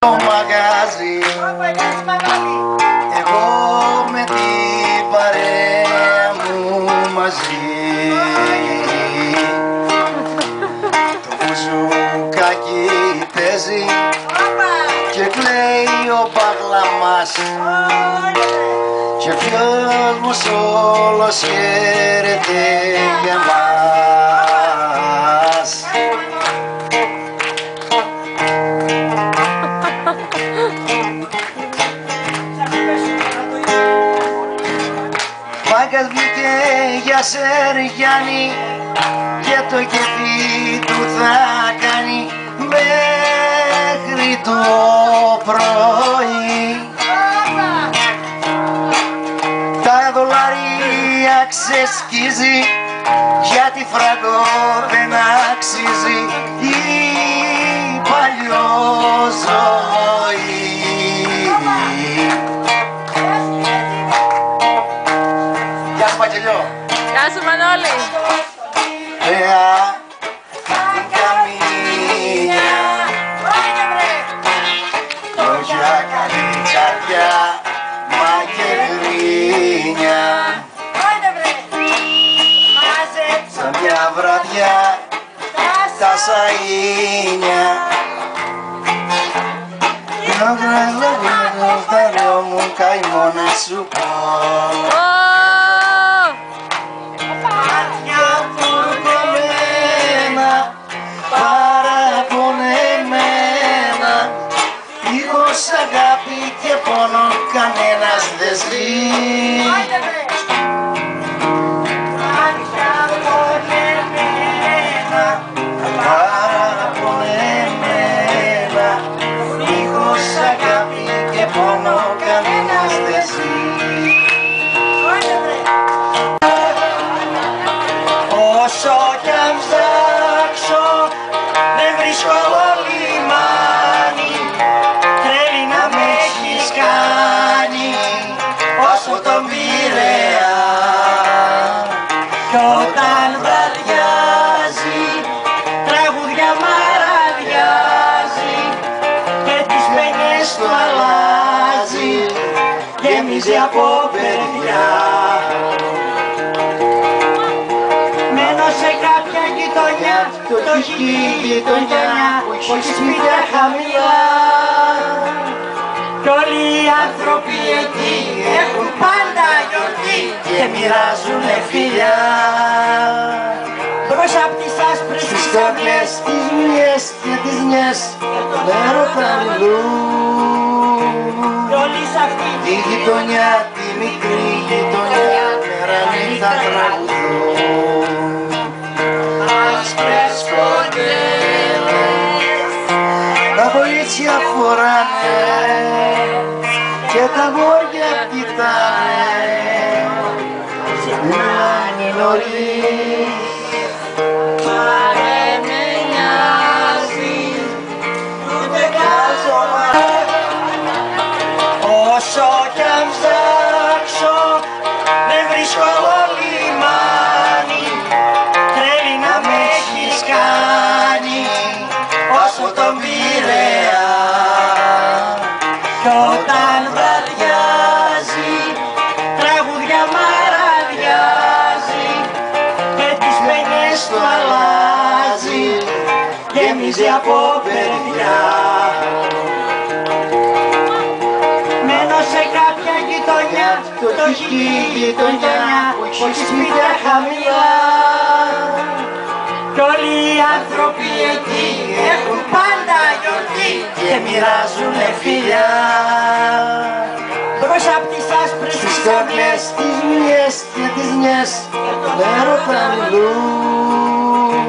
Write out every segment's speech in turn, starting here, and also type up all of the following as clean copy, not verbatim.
Το μαγάζι, εγώ με την παρέα μου μαζί. Το μπουζουκάκι παίζει και κλαίει ο παγλαμάς και ποιος μας όλος χαίρεται για μας. Μάγκας βγήκε για Σεργιάννη και το κεφί του θα κάνει μέχρι το πρωί. Τα δολάρια ξεσκίζει γιατί φράγκο δεν αξίζει η παλιό ζωή. Γεια σου Παγγελιό. Γεια σου Μανώλη. Καμίνια, λόγια καλή καρδιά, μα και γκρίνια. Σαν μια βραδιά τα σαΐνια. Το φέρω μου καημό να σου πω. Μάτια τουρκωμένα, παραπονεμένα, δίχως αγάπη και πόνο κανένας δεν ζει. Μάτια πονεμένα, παραπονεμένα, δίχως αγάπη και πόνο κανένας δεν ζει. Όσο κι αν ψάξω δεν βρίσκω άλλο λιμάνι, τρέλει να με έχεις κάνει όσο τον Πειραιά. Κι όταν βραδιάζει τραγούδια μαραδιάζει και τις παινιές του αλλάζει, γέμιζε από παιδιά. Σε κάποια γειτονιά, το έχει γειτονιά, όχι σπίτια χαμηλά. Κι όλοι οι άνθρωποι εκεί έχουν πάντα γιορτή και μοιράζουνε φιλιά. Μπρος απ' τις άσπρες τις καρδιές, τις μοιές και τις νιές και τον έρωτα μιλούν. Κι όλοι σ' αυτή τη γειτονιά, τη μικρή γειτονιά, μέρα νύχτα τραγουδούν. Τα κορίτσια φοράνε και τα αγόρια κοιτάνε, μιλάνε νωρίς, μα δεν με νοιάζει, ούτε κάζομαι. Όσο κι αν ψάξω δεν βρίσκω άλλο λιμάνι, τρέλει να με έχεις κάνει όσο τον Πειραιά. Κι όταν βραδιάζει τραγούδια μαραδιάζει και τις παινιές του αλλάζει, γέμιζε από παιδιά. Μένω σε κάποια γειτονιά, το έχει γειτονιά, όχι σπίτια χαμηλά. Κι όλοι οι άνθρωποι εκεί έχουν πάντα γιορτή και μοιράζουνε φιλιά. Μπρος απ' τις άσπρες τις καρδιές, τις μοιές και τις νιές και τον έρωτα μιλούν.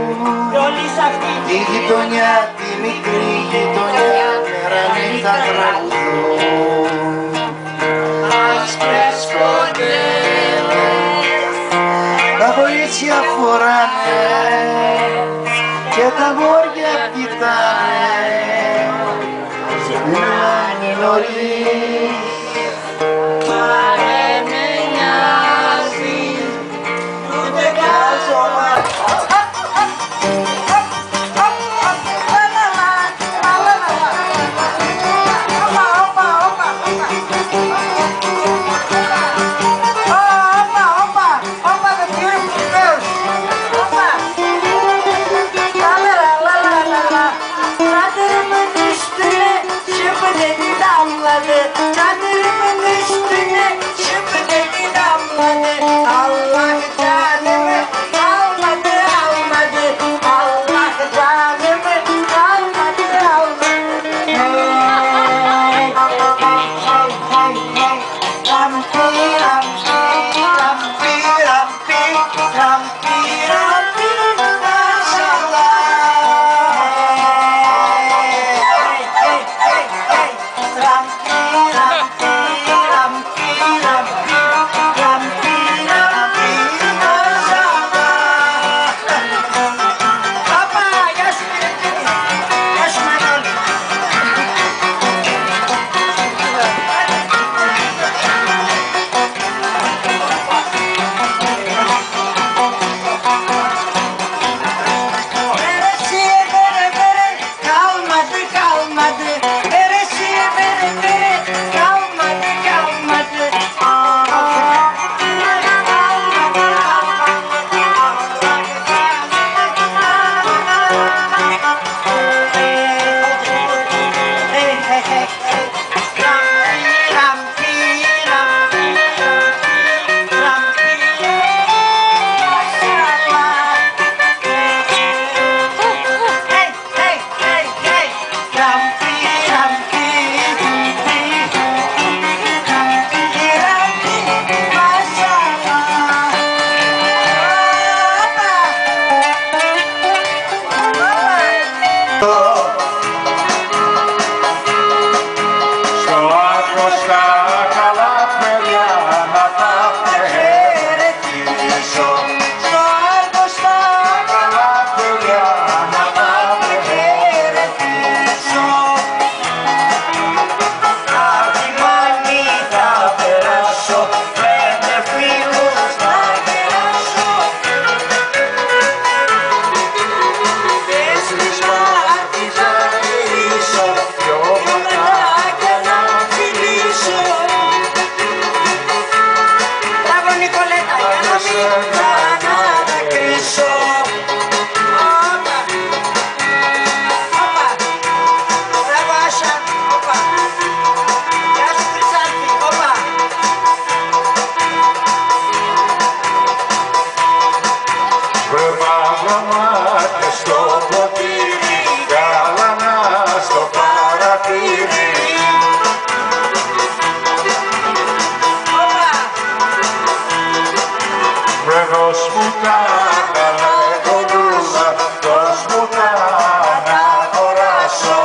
Κι όλοι σ' αυτή τη γειτονιά, τη μικρή γειτονιά, μέρα νύχτα τραγουδούν. Άσπρες κοντέλες τα κορίτσια φοράνε και τα αγόρια κοιτάνε, μιλάνε νωρίς, μα δεν με νοιάζει, ούτε κάζομαι. να καλεγονούσα, δώσ' μου να αγοράσω.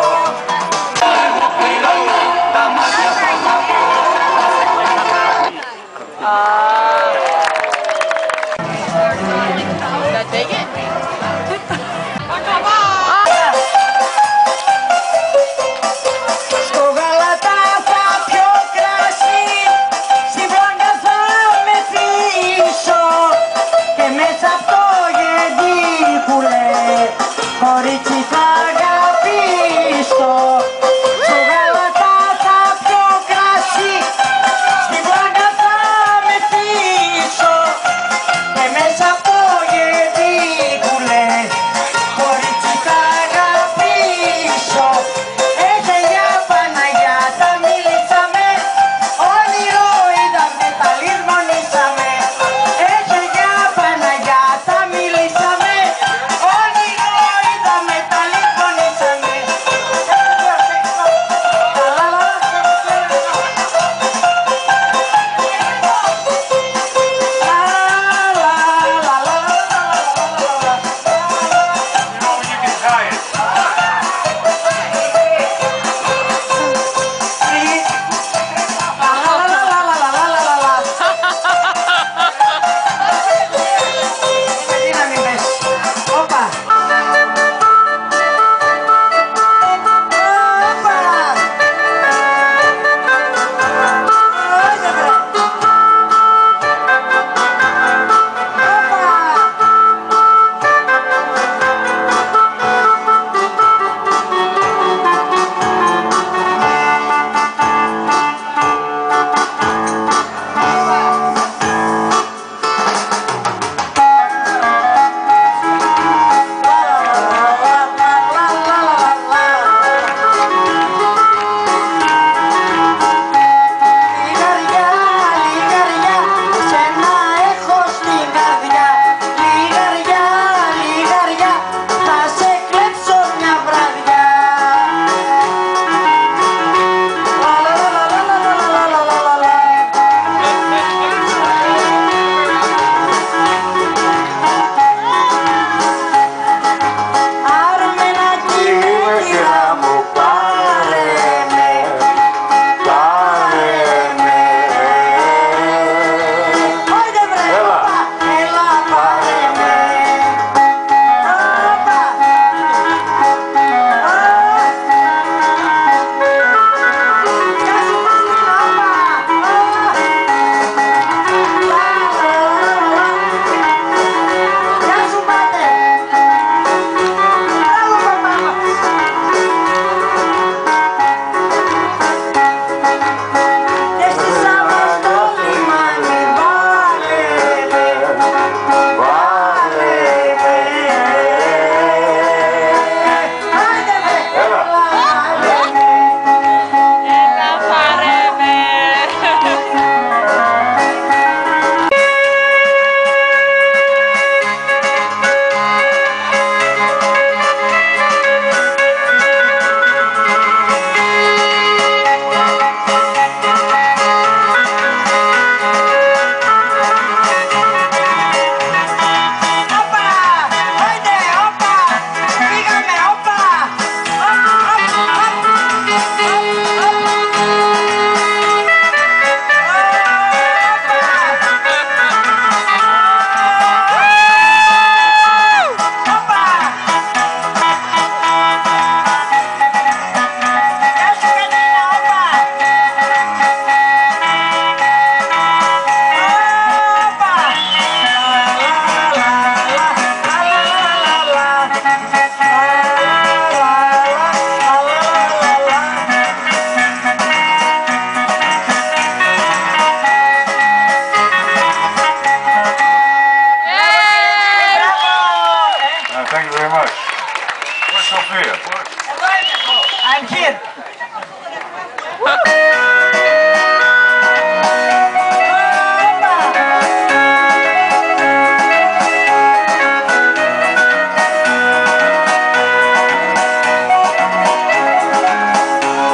I'm here.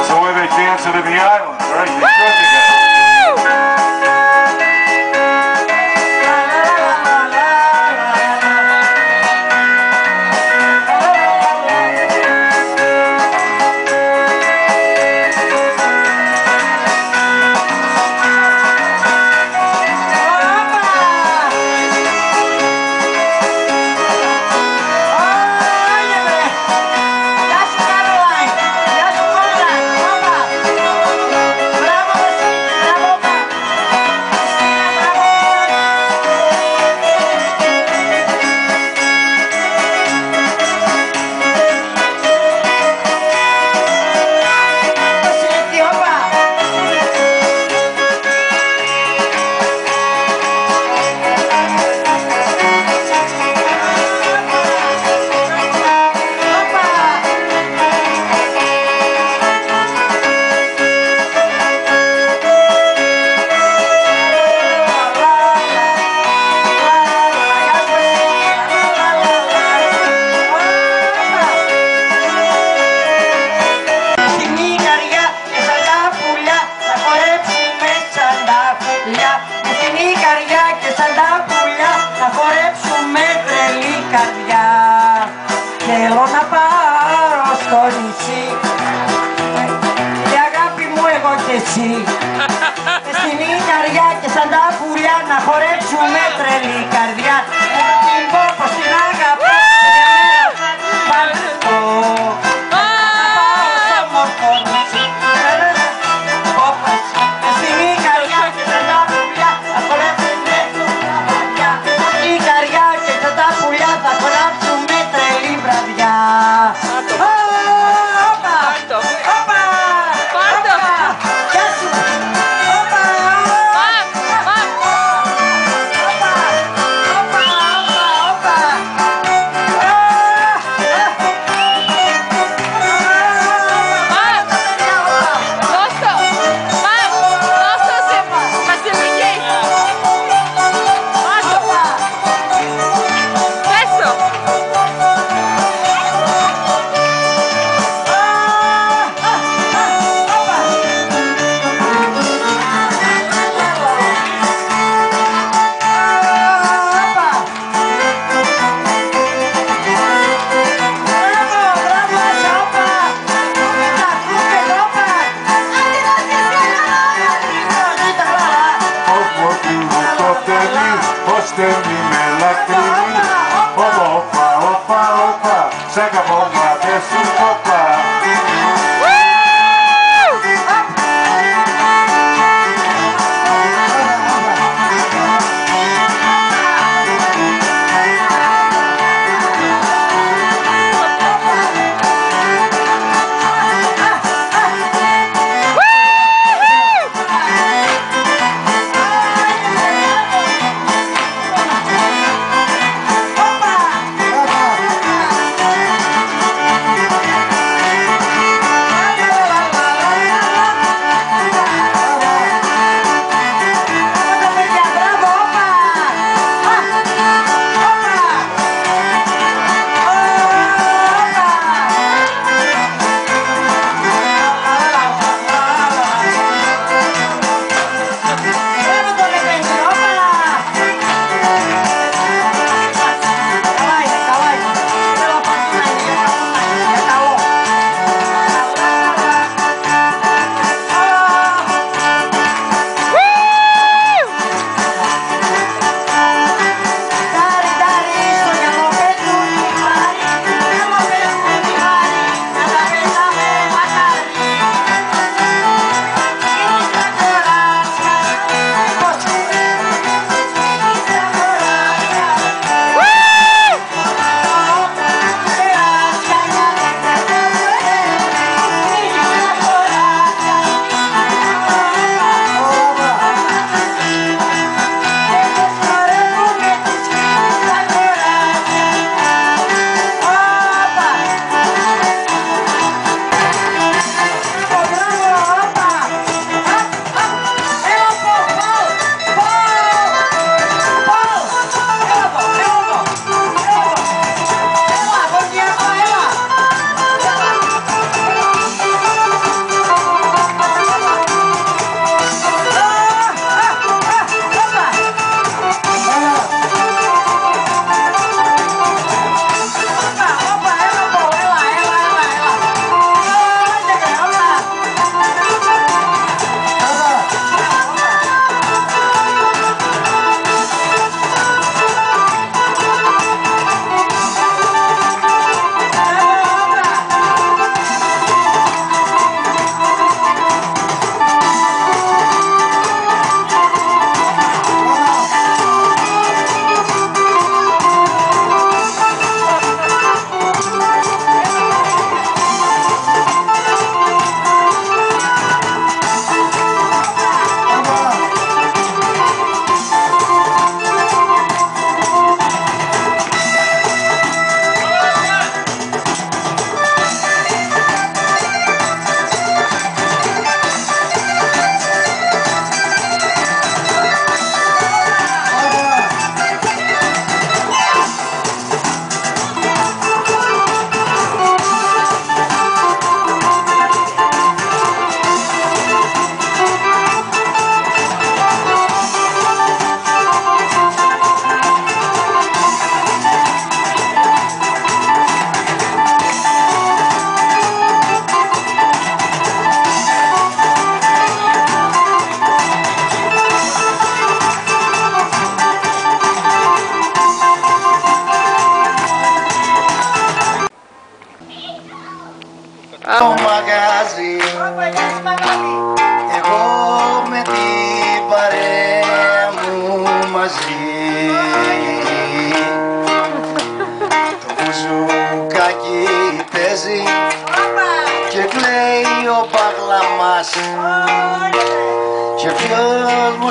So where they dance it in the islands, right? They should together. εσύ. Στην Ικαριά και σαν τα πουλιά να χορέψουμε τρελή καρδιά. Εγώ την πω πως την αγαπώ και για μένα παρθώ. Να πάω στο μορφό νησί. Στην Ικαριά και σαν τα πουλιά να χορέψουμε τρελή καρδιά. Στην Ικαριά και σαν τα πουλιά θα χορέψουμε τρελή βραδιά. Στέλνει με λακτρινή. Όπα, όπα, όπα, σ' αγαπώ μα δεν σου κόπα. και ποιος μου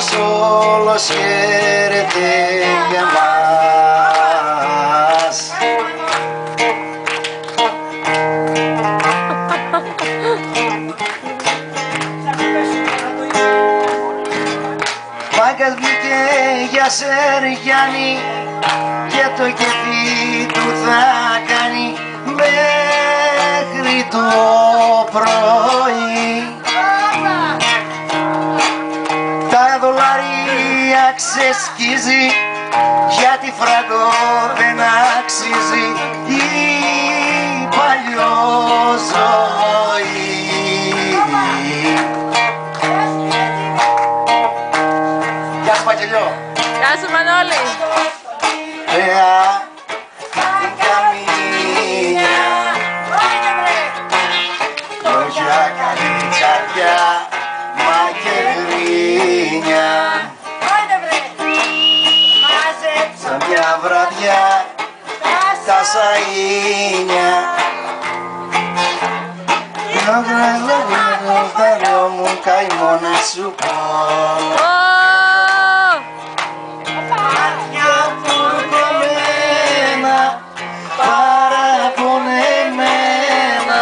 όλος χαίρεται για μας. Μάγκας βγήκε για Σεργιάννη και το κεφί του θα κάνει μέχρι το πρωί. Τα δολάρια ξεσκίζει γιατί φράγκο δεν αξίζει η παλιό ζωή. Γεια σου Παγγελιό. Γεια σου Μανώλη. Την καμίνια λόγια καλή καρδιά μα και γκρίνια. Σαν μια βραδιά τα σαΐνια να βραζεύω τα λέω μου καημό να σου πω. Μάτια πουρκωμένα, παραπονεμένα,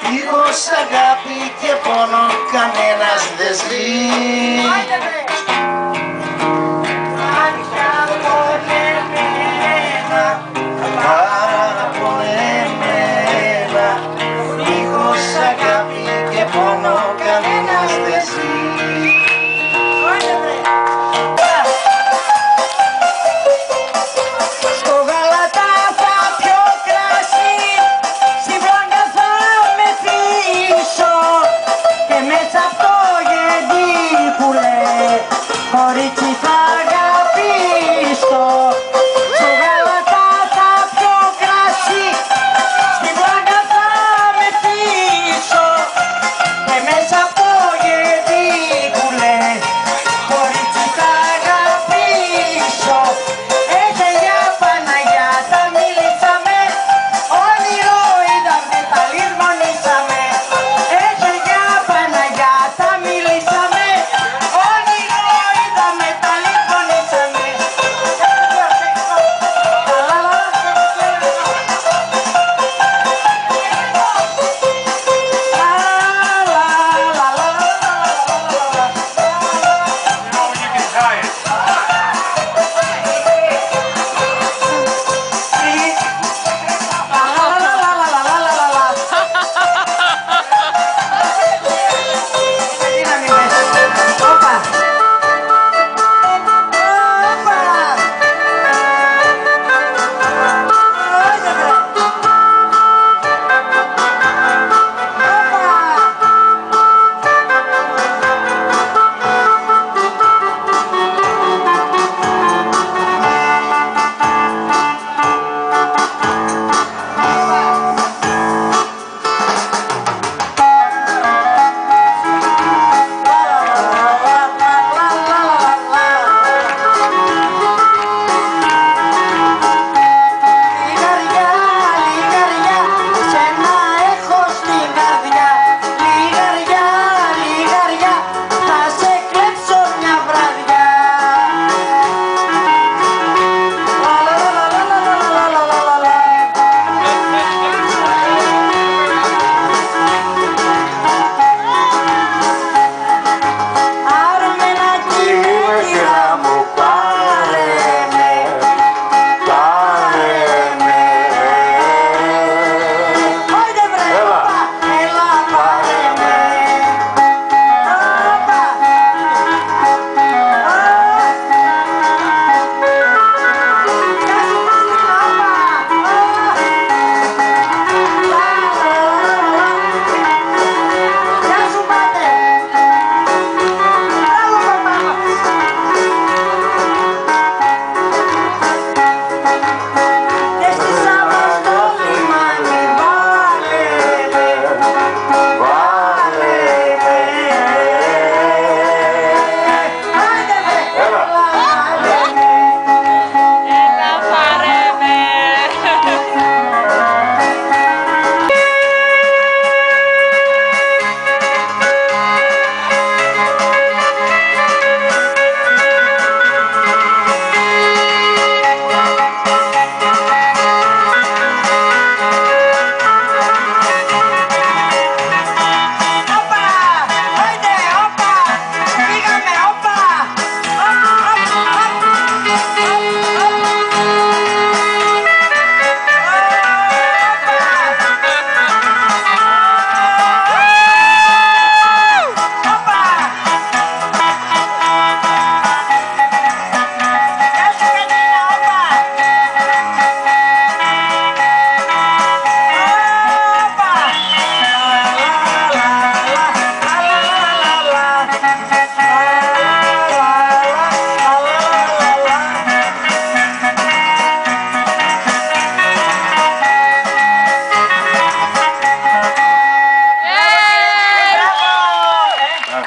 δίχως αγάπη και πόνο κανένας δεν ζει. Παραπονεμένα, δίχως αγάπη και πόνο κανένας δεν ζει. Στο γαλατά θα πιω κρασί, στην πλάκα θα μεθύσω και μέσα από το γεντί που λέει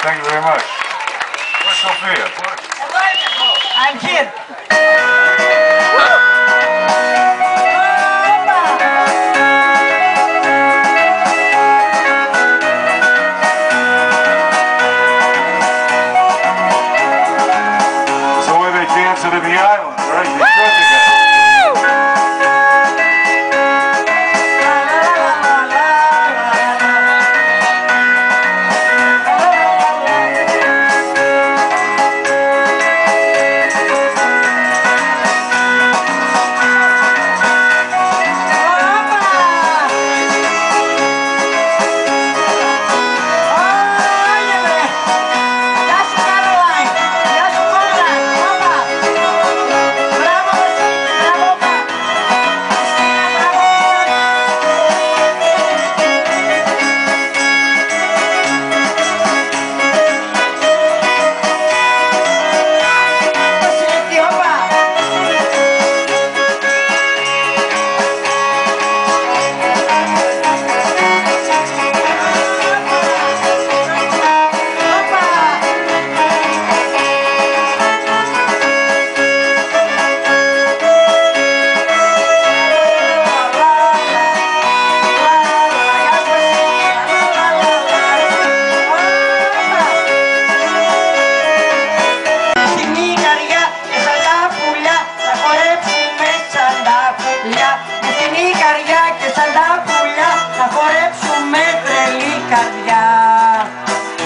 Thank you very much. Where's Sophia? I'm here. It's the way they dance it in the islands, right? They show together.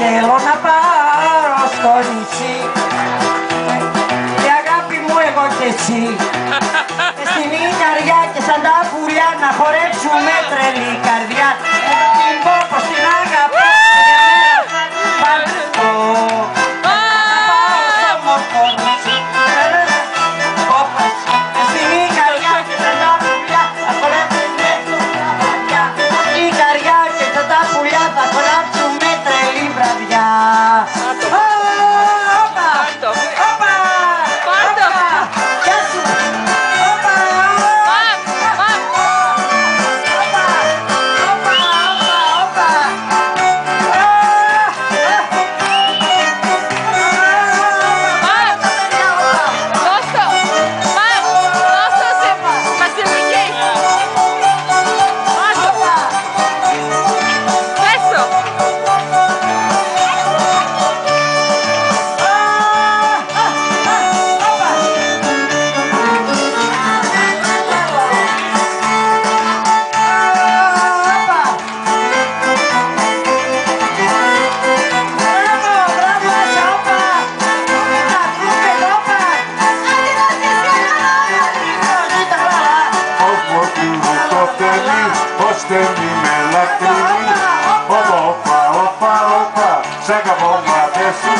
Θέλω να πάρω στο νησί η αγάπη μου εγώ και εσύ στην Ικαριά και σαν τα πουλιά να χορέψουμε τρελή καρδιά. Εγώ την πω πως την αγαπώ και για μένα θα την παντρευτώ. Να πάω στο μορφό νησί στην Ικαριά και σαν τα πουλιά να χορέψουμε καρδιά. Στην Ικαριά και σαν τα πουλιά θα χορέψουμε τρελή βραδιά. Στέλνει με λακτρινή. Όπα, όπα, όπα, όπα. Σ' αγαπώ, μα δεν σου